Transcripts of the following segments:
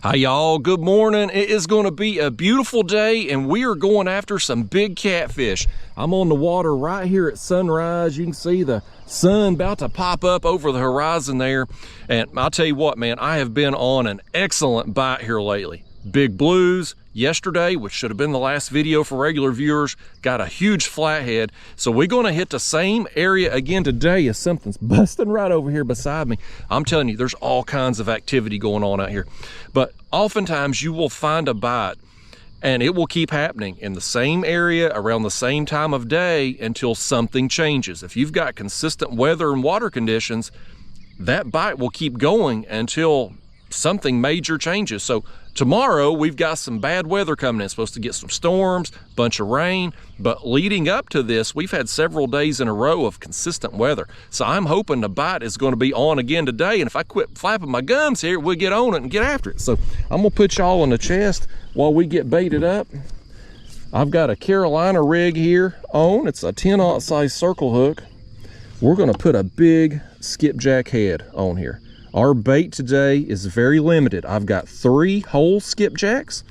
Hi y'all, good morning. It is going to be a beautiful day and we are going after some big catfish. I'm on the water right here at sunrise. You can see the sun about to pop up over the horizon there. And I'll tell you what, man, I have been on an excellent bite here lately. Big blues. Yesterday, which should have been the last video for regular viewers, got a huge flathead. So we're going to hit the same area again today as something's busting right over here beside me. I'm telling you, there's all kinds of activity going on out here. But oftentimes you will find a bite and it will keep happening in the same area around the same time of day until something changes. If you've got consistent weather and water conditions, that bite will keep going until something major changes. So tomorrow we've got some bad weather coming in. Supposed to get some storms, bunch of rain, but leading up to this we've had several days in a row of consistent weather. So I'm hoping the bite is going to be on again today, and if I quit flapping my gums here, we'll get on it and get after it. So I'm gonna put y'all on the chest while we get baited up. I've got a Carolina rig here on. It's a 10-aught size circle hook. We're gonna put a big skipjack head on here. Our bait today is very limited. I've got 3 whole skipjacks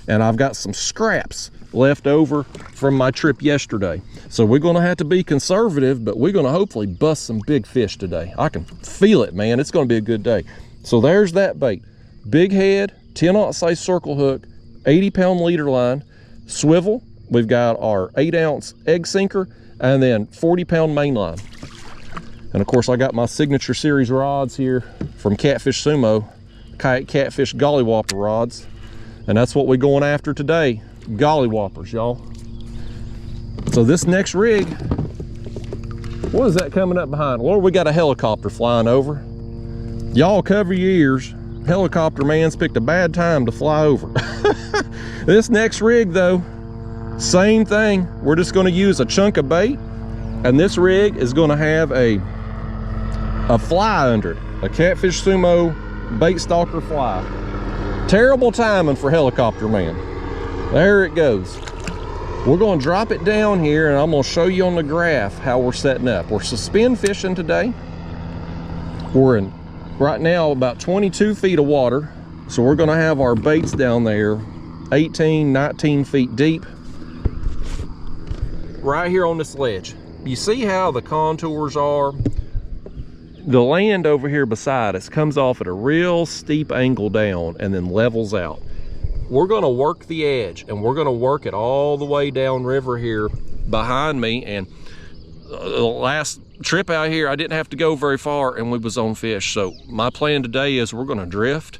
and I've got some scraps left over from my trip yesterday. So we're gonna have to be conservative, but we're gonna hopefully bust some big fish today. I can feel it, man. It's gonna be a good day. So there's that bait. Big head, 10-aught size circle hook, 80-pound leader line, swivel. We've got our 8-ounce egg sinker and then 40-pound main line. And of course I got my signature series rods here from Catfish Sumo, Kayak Catfish Gollywhopper rods. And that's what we're going after today, gollywhoppers, y'all. So this next rig, what is that coming up behind? Lord, we got a helicopter flying over. Y'all cover your ears. Helicopter man's picked a bad time to fly over. This next rig though, same thing. We're just gonna use a chunk of bait, and this rig is gonna have a fly under it, a Catfish Sumo bait stalker fly. Terrible timing for helicopter man. There it goes. We're going to drop it down here and I'm going to show you on the graph how we're setting up. We're suspend fishing today. We're in right now about 22 feet of water, so we're going to have our baits down there 18, 19 feet deep right here on this ledge. You see how the contours are? The land over here beside us comes off at a real steep angle down and then levels out. We're going to work the edge and we're going to work it all the way down river here behind me. And the last trip out here I didn't have to go very far and we was on fish. So my plan today is we're going to drift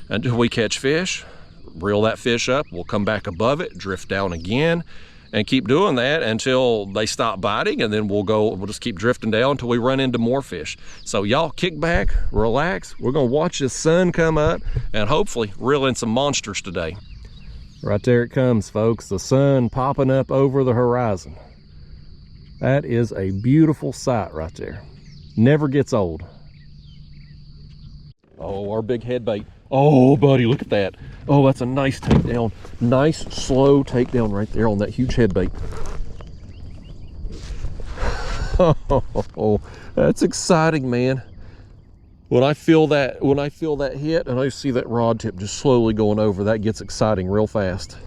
until we catch fish, reel that fish up, we'll come back above it, drift down again, and keep doing that until they stop biting, and then we'll just keep drifting down until we run into more fish. So y'all kick back, relax. We're gonna watch the sun come up and hopefully reel in some monsters today. Right there it comes, folks. The sun popping up over the horizon. That is a beautiful sight right there. Never gets old. Oh, our big head bait. Oh, buddy, look at that. Oh, that's a nice takedown. Nice, slow takedown right there on that huge head bait. Oh, that's exciting, man. When I feel that hit and I see that rod tip just slowly going over, that gets exciting real fast.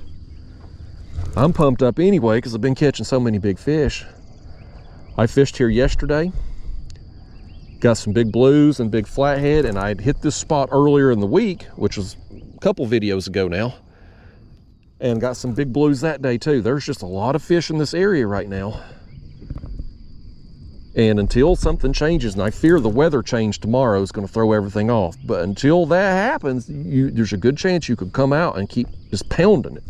I'm pumped up anyway because I've been catching so many big fish. I fished here yesterday. Got some big blues and big flathead, and I'd hit this spot earlier in the week, which was a couple videos ago now, and got some big blues that day too. There's just a lot of fish in this area right now. And until something changes, and I fear the weather change tomorrow is going to throw everything off, but until that happens, there's a good chance you could come out and keep just pounding it.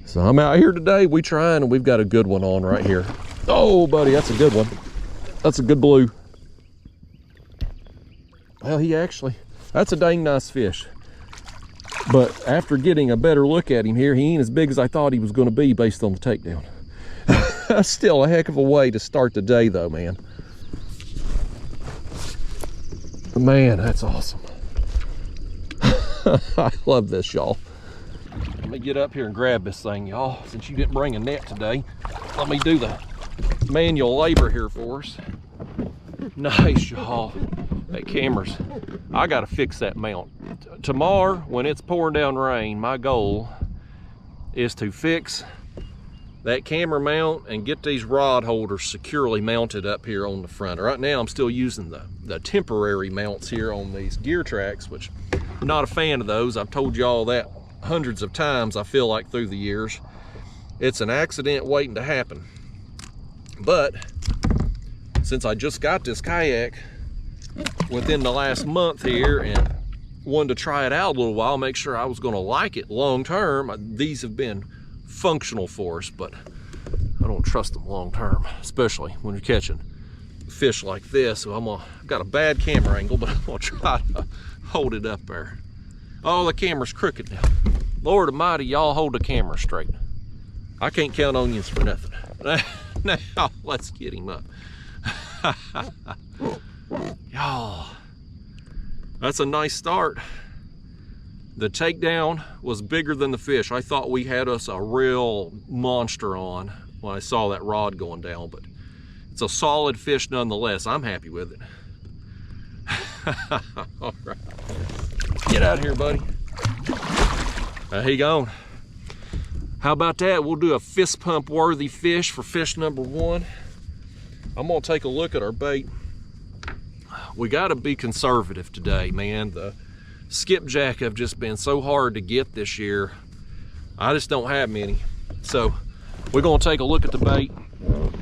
So I'm out here today, we trying, and we've got a good one on right here. Oh, buddy, that's a good one. That's a good blue. Well, that's a dang nice fish. But after getting a better look at him here, he ain't as big as I thought he was going to be based on the takedown. That's still a heck of a way to start the day though, man. Man, that's awesome. I love this, y'all. Let me get up here and grab this thing, y'all. Since you didn't bring a net today, let me do the manual labor here for us. Nice, y'all. That camera's, I gotta fix that mount. Tomorrow, when it's pouring down rain, my goal is to fix that camera mount and get these rod holders securely mounted up here on the front. Right now, I'm still using the temporary mounts here on these gear tracks, which I'm not a fan of those. I've told you all that hundreds of times, I feel like, through the years. It's an accident waiting to happen. But since I just got this kayak within the last month here and wanted to try it out a little while, make sure I was going to like it long term, these have been functional for us, but I don't trust them long term, especially when you're catching fish like this. So I've got a bad camera angle, but I'm gonna try to hold it up there. Oh, the camera's crooked now. Lord Almighty, y'all hold the camera straight. I can't count onions for nothing. Now let's get him up. Y'all, that's a nice start. The takedown was bigger than the fish. I thought we had us a real monster on when I saw that rod going down, but it's a solid fish nonetheless. I'm happy with it. All right, get out of here, buddy. He gone. How about that? We'll do a fist pump worthy fish for fish number one. I'm gonna take a look at our bait. We gotta be conservative today, man. The skipjack have just been so hard to get this year. I just don't have many. So we're gonna take a look at the bait.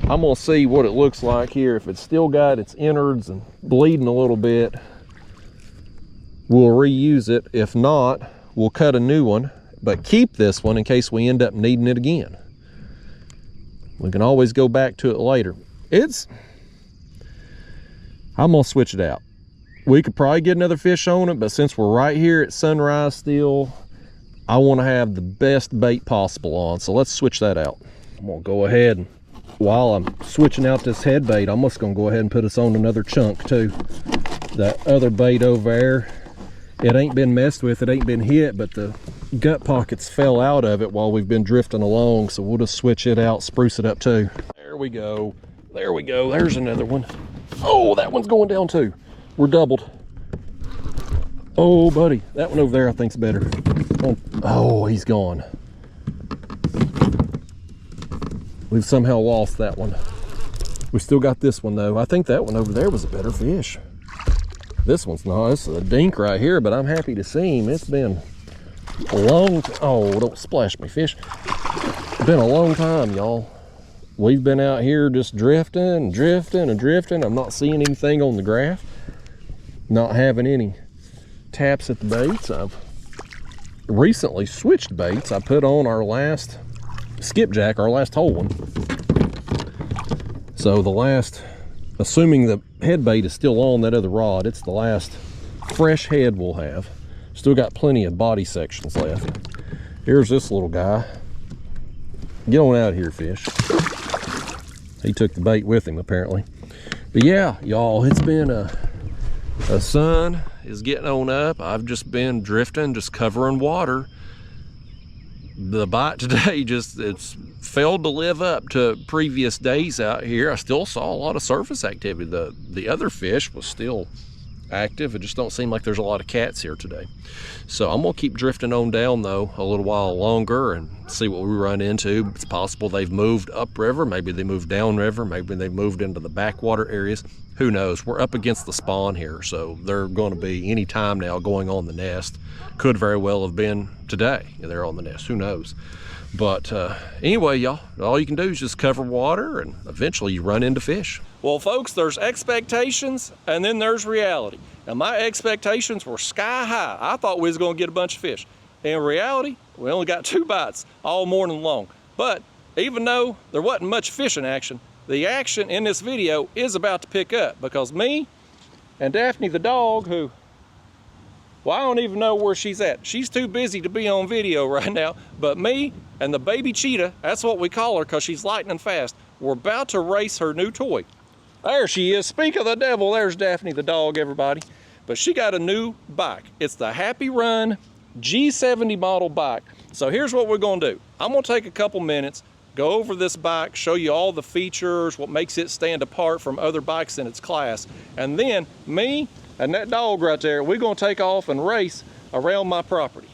I'm gonna see what it looks like here. If it's still got its innards and bleeding a little bit, we'll reuse it. If not, we'll cut a new one, but keep this one in case we end up needing it again. We can always go back to it later. I'm gonna switch it out. We could probably get another fish on it, but since we're right here at sunrise still, I want to have the best bait possible on. So let's switch that out. I'm gonna go ahead and, while I'm switching out this head bait, I'm just gonna go ahead and put us on another chunk too. That other bait over there, it ain't been messed with, it ain't been hit, but the gut pockets fell out of it while we've been drifting along. So we'll just switch it out, spruce it up too. There we go. There we go. There's another one. Oh, that one's going down too. We're doubled. Oh, buddy, that one over there I think's better. Oh, he's gone. We've somehow lost that one. We still got this one though. I think that one over there was a better fish. This one's not. This is a dink right here, but I'm happy to see him. It's been a long time. Oh, don't splash me, fish. It's been a long time, y'all. We've been out here just drifting and drifting and drifting. I'm not seeing anything on the graph. Not having any taps at the baits. I've recently switched baits. I put on our last skipjack, our last whole one. So the last, assuming the head bait is still on that other rod, it's the last fresh head we'll have. Still got plenty of body sections left. Here's this little guy. Get on out of here, fish. He took the bait with him apparently. But yeah, y'all, it's been the sun is getting on up. I've just been drifting, just covering water. The bite today it's failed to live up to previous days out here. I still saw a lot of surface activity. The other fish was still active. It just don't seem like there's a lot of cats here today. So I'm gonna keep drifting on down though a little while longer and see what we run into. It's possible they've moved upriver, maybe they moved downriver, maybe they moved into the backwater areas. Who knows? We're up against the spawn here, so they're going to be any time now going on the nest. Could very well have been today they're on the nest, who knows. But anyway, y'all, all you can do is just cover water and eventually you run into fish. Well, folks, there's expectations and then there's reality. Now, my expectations were sky high. I thought we was gonna get a bunch of fish. In reality, we only got 2 bites all morning long. But even though there wasn't much fishing action, the action in this video is about to pick up because me and Daphne the dog, who, well, I don't even know where she's at. She's too busy to be on video right now, but me and the baby cheetah, that's what we call her because she's lightning fast, we're about to race her new toy. There she is. Speak of the devil, there's Daphne the dog, everybody. But she got a new bike. It's the Happy Run G70 model bike. So here's what we're gonna do. I'm gonna take a couple minutes, go over this bike, show you all the features, what makes it stand apart from other bikes in its class. And then me And that dog right there, we're gonna take off and race around my property.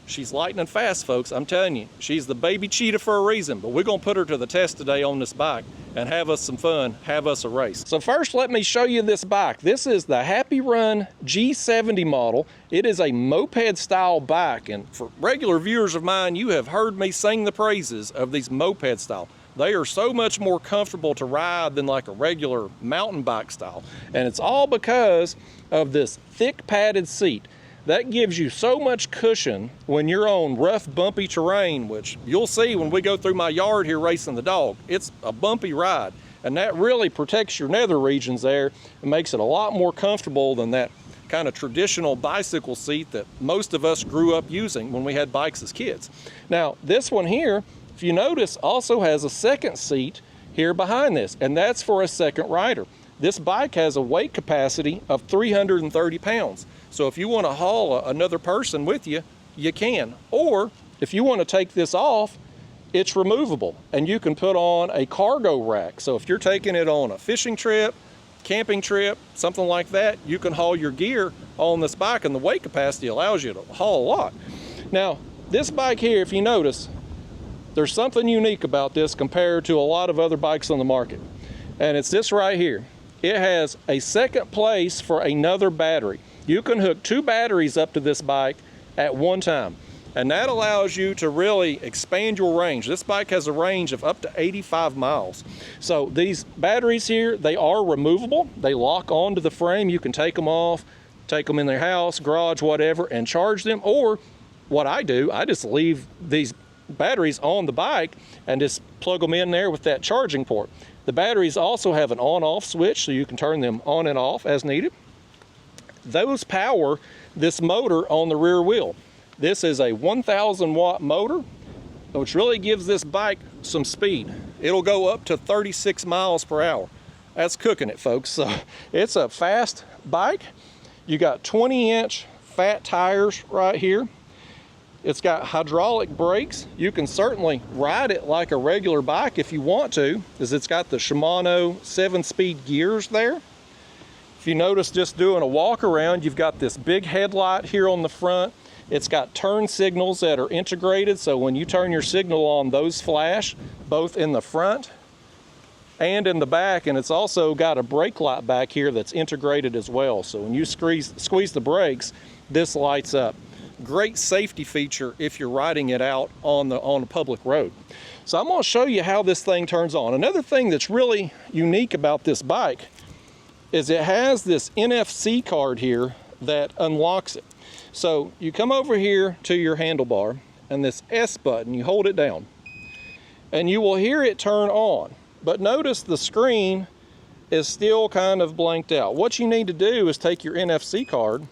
She's lightning fast, folks. I'm telling you, she's the baby cheetah for a reason, but we're gonna put her to the test today on this bike and have us some fun, have us a race. So first, let me show you this bike. This is the Happy Run G70 model. It is a moped style bike, and for regular viewers of mine, you have heard me sing the praises of these moped style. They are so much more comfortable to ride than like a regular mountain bike style. And it's all because of this thick padded seat. That gives you so much cushion when you're on rough, bumpy terrain, which you'll see when we go through my yard here racing the dog. It's a bumpy ride, and that really protects your nether regions there and makes it a lot more comfortable than that kind of traditional bicycle seat that most of us grew up using when we had bikes as kids. Now, this one here, if you notice, also has a second seat here behind this, and that's for a second rider. This bike has a weight capacity of 330 pounds. So if you want to haul another person with you, you can. Or if you want to take this off, it's removable and you can put on a cargo rack. So if you're taking it on a fishing trip, camping trip, something like that, you can haul your gear on this bike, and the weight capacity allows you to haul a lot. Now, this bike here, if you notice, there's something unique about this compared to a lot of other bikes on the market. And it's this right here. It has a second place for another battery. You can hook 2 batteries up to this bike at one time, and that allows you to really expand your range. This bike has a range of up to 85 miles. So these batteries here, they are removable. They lock onto the frame. You can take them off, take them in their house, garage, whatever, and charge them. Or what I do, I just leave these batteries on the bike and just plug them in there with that charging port. The batteries also have an on-off switch, so you can turn them on and off as needed. Those power this motor on the rear wheel. This is a 1,000 watt motor, which really gives this bike some speed. It'll go up to 36 miles per hour. That's cooking it, folks. So it's a fast bike. You got 20-inch fat tires right here. It's got hydraulic brakes. You can certainly ride it like a regular bike if you want to, because it's got the Shimano 7-speed gears there. If you notice, just doing a walk around, you've got this big headlight here on the front. It's got turn signals that are integrated, so when you turn your signal on, those flash both in the front and in the back, and it's also got a brake light back here that's integrated as well. So when you squeeze the brakes, this lights up. Great safety feature if you're riding it out on a public road. So I'm going to show you how this thing turns on. Another thing that's really unique about this bike is it has this NFC card here that unlocks it. So you come over here to your handlebar, and this S button, you hold it down, and you will hear it turn on. But notice the screen is still kind of blanked out. What you need to do is take your NFC card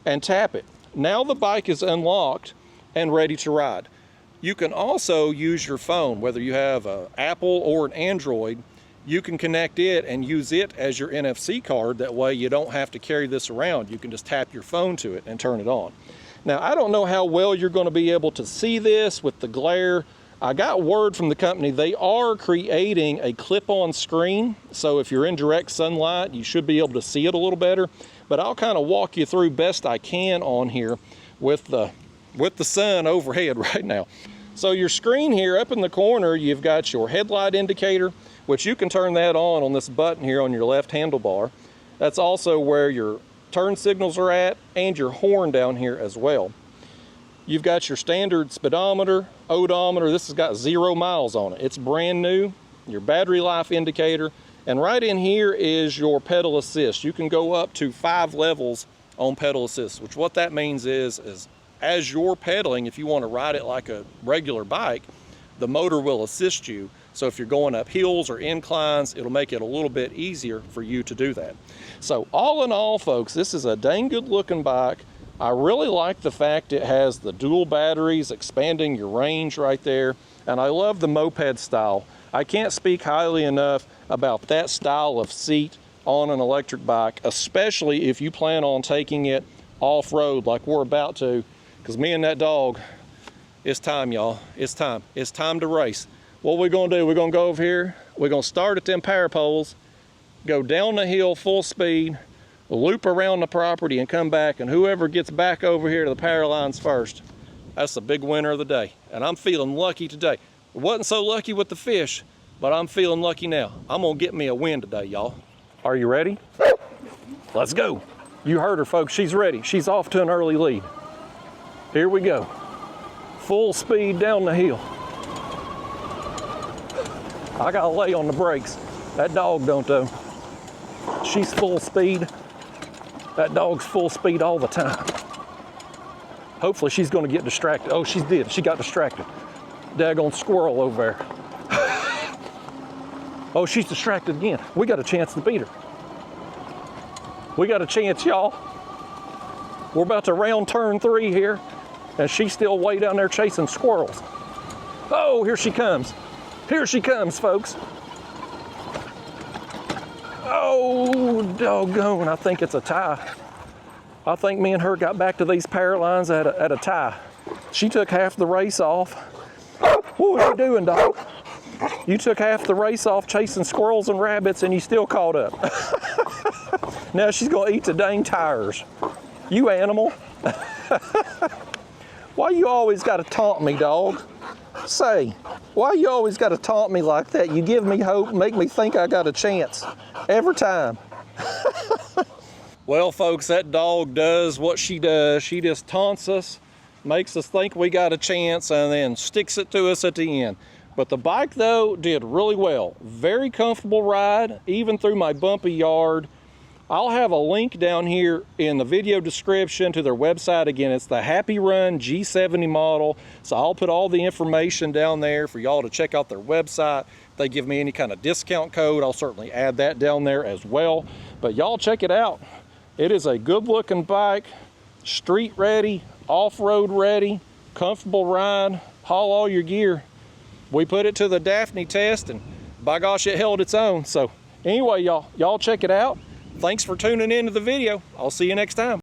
and tap it. Now the bike is unlocked and ready to ride. You can also use your phone, whether you have an Apple or an Android. You can connect it and use it as your NFC card. That way you don't have to carry this around. You can just tap your phone to it and turn it on. Now, I don't know how well you're going to be able to see this with the glare. I got word from the company they are creating a clip-on screen. So if you're in direct sunlight, you should be able to see it a little better. But I'll kind of walk you through best I can on here with the sun overhead right now. So your screen here up in the corner, you've got your headlight indicator, which you can turn that on this button here on your left handlebar. That's also where your turn signals are at, and your horn down here as well. You've got your standard speedometer, odometer. This has got 0 miles on it. It's brand new. Your battery life indicator, and right in here is your pedal assist. You can go up to 5 levels on pedal assist, which what that means is as you're pedaling, if you want to ride it like a regular bike, the motor will assist you. So if you're going up hills or inclines, it'll make it a little bit easier for you to do that. So all in all, folks, this is a dang good looking bike. I really like the fact it has the dual batteries, expanding your range right there. And I love the moped style. I can't speak highly enough about that style of seat on an electric bike, especially if you plan on taking it off-road like we're about to, because me and that dog, it's time, y'all. It's time. It's time to race. What we're gonna do, we're gonna go over here, we're gonna start at them power poles, go down the hill full speed, loop around the property and come back, and whoever gets back over here to the power lines first, that's the big winner of the day. And I'm feeling lucky today. Wasn't so lucky with the fish, but I'm feeling lucky now. I'm gonna get me a win today, y'all. Are you ready? Let's go. You heard her, folks. She's ready. She's off to an early lead. Here we go. Full speed down the hill. I gotta lay on the brakes. That dog don't though. She's full speed. That dog's full speed all the time. Hopefully she's gonna get distracted. Oh, she did. She got distracted. Daggone squirrel over there. Oh, she's distracted again. We got a chance to beat her. We got a chance, y'all. We're about to round turn 3 here, and she's still way down there chasing squirrels. Oh, here she comes. Here she comes, folks. Oh, doggone, I think it's a tie. I think me and her got back to these power lines at a tie. She took half the race off. What was you doing, dog? You took half the race off chasing squirrels and rabbits, and you still caught up. Now she's gonna eat the dang tires. You animal. Why you always gotta taunt me, dog? Say, why you always gotta taunt me like that? You give me hope, make me think I got a chance. Every time. Well, folks, that dog does what she does. She just taunts us, makes us think we got a chance, and then sticks it to us at the end. But the bike, though, did really well. Very comfortable ride, even through my bumpy yard. I'll have a link down here in the video description to their website. Again, it's the Happy Run G70 model. So I'll put all the information down there for y'all to check out their website. If they give me any kind of discount code, I'll certainly add that down there as well. But y'all check it out. It is a good looking bike, street ready, off-road ready, comfortable ride, haul all your gear. We put it to the Daphne test, and by gosh, it held its own. So anyway, y'all check it out. Thanks for tuning into the video. I'll see you next time.